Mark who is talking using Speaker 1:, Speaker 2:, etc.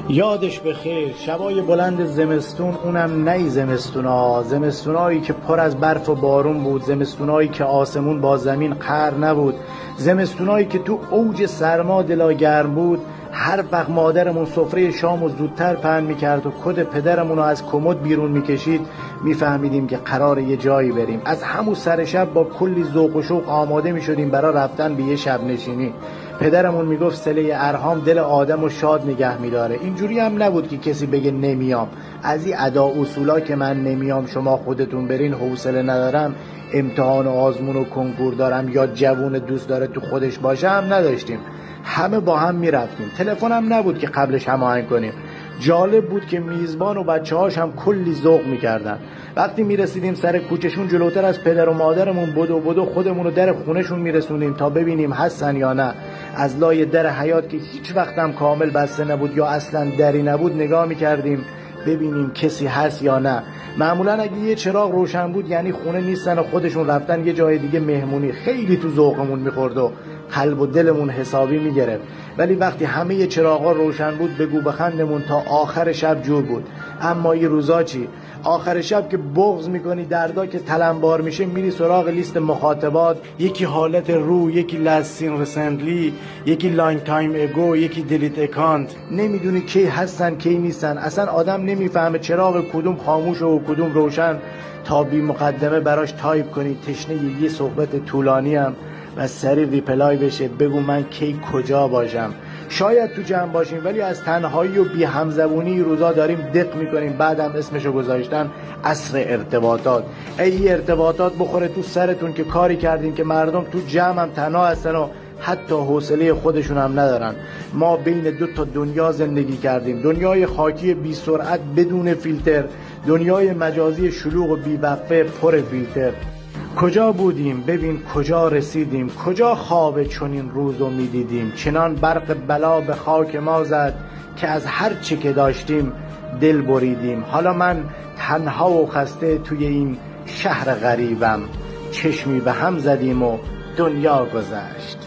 Speaker 1: یادش به خیر شبای بلند زمستون، اونم نی زمستونایی که پر از برف و بارون بود، زمستونایی که آسمون با زمین قرار نبود، زمستونایی که تو اوج سرما دلاگرم بود. هر وقت مادرمون سفره شامو زودتر پهن میکرد و کد پدرمون رو از کمد بیرون میکشید، میفهمیدیم که قراره یه جایی بریم. از همون سر شب با کلی ذوق و شوق آماده میشدیم برای رفتن به یه شب نشینی. پدرمون میگفت صله ارحام دل آدمو شاد نگه میداره. اینجوری هم نبود که کسی بگه نمیام. از این ادا اصولا که من نمیام شما خودتون برین، حوصله ندارم، امتحان و آزمون و کنکور دارم، یا جوون دوست داره تو خودش باشه هم نداشتیم. همه با هم میرفتیم. تلفن هم نبود که قبلش هماهنگ کنیم. جالب بود که میزبان و بچه‌هاش هم کلی ذوق میکردن. وقتی میرسیدیم سر کوچهشون، جلوتر از پدر و مادرمون بدو خودمون رو در خونهشون میرسونیم تا ببینیم هستن یا نه. از لای در حیاط که هیچ وقت هم کامل بسته نبود یا اصلا دری نبود نگاه میکردیم ببینیم کسی هست یا نه. معمولا اگه یه چراغ روشن بود یعنی خونه نیستن و خودشون رفتن یه جای دیگه مهمونی. خیلی تو ذوقمون میخورد و قلب و دلمون حسابی میگرفت. ولی وقتی همه یه چراغا روشن بود بگو بخندمون تا آخر شب جور بود. اما یه روزا چی؟ آخر شب که بغض میکنی، دردا که تلمبار میشه، میری سراغ لیست مخاطبات، یکی حالت رو، یکی لسین رسندلی، یکی لانگ تایم اگو، یکی دلیت اکانت. نمیدونی کی هستن کی نیستن. اصلا آدم نمیفهمه چراغ کدوم خاموش و کدوم روشن تا بی مقدمه براش تایپ کنی تشنه یه صحبت طولانی هم و سریع ریپلای بشه بگو من کی کجا باشم. شاید تو جمع باشیم ولی از تنهایی و بی همزبونی روزا داریم دق میکنیم. بعدم اسمشو گذاشتن عصر ارتباطات. ای ارتباطات بخوره تو سرتون که کاری کردیم که مردم تو جمع هم تنها هستن و حتی حوصله خودشون هم ندارن. ما بین دو تا دنیا زندگی کردیم، دنیای خاکی بی سرعت بدون فیلتر، دنیای مجازی شلوغ و بی وقفه پر فیلتر. کجا بودیم ببین کجا رسیدیم، کجا خواب چنین روزو میدیدیم. چنان برق بلا به خاک ما زد که از هر چی که داشتیم دل بریدیم. حالا من تنها و خسته توی این شهر غریبم، چشمی به هم زدیم و دنیا گذشت.